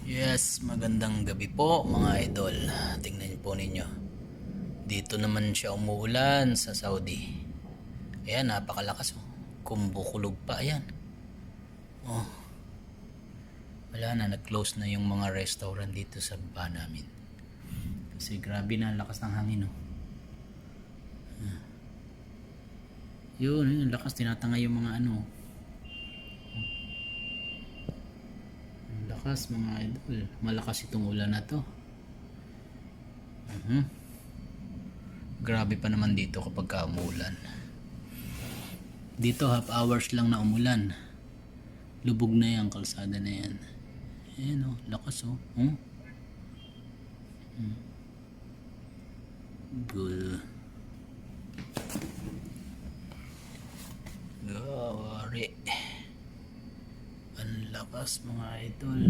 Yes, magandang gabi po mga idol. Tingnan niyo po ninyo. Dito naman siya umuulan sa Saudi. Ayan, napakalakas oh. Kumukulog pa, ayan. Oh. Wala na, nag-close na yung mga restaurant dito sa baba namin. Kasi grabe na ang lakas ng hangin oh. Yun, yung lakas, tinatangay yung mga ano. Lakas mga idol, malakas itong ulan na to. Grabe pa naman dito kapag umulan. Dito half hours lang na umulan, lubog na yan, kalsada na yan. Ayan oh, lakas oh. Good. Gawari. Ang lakas mga idol.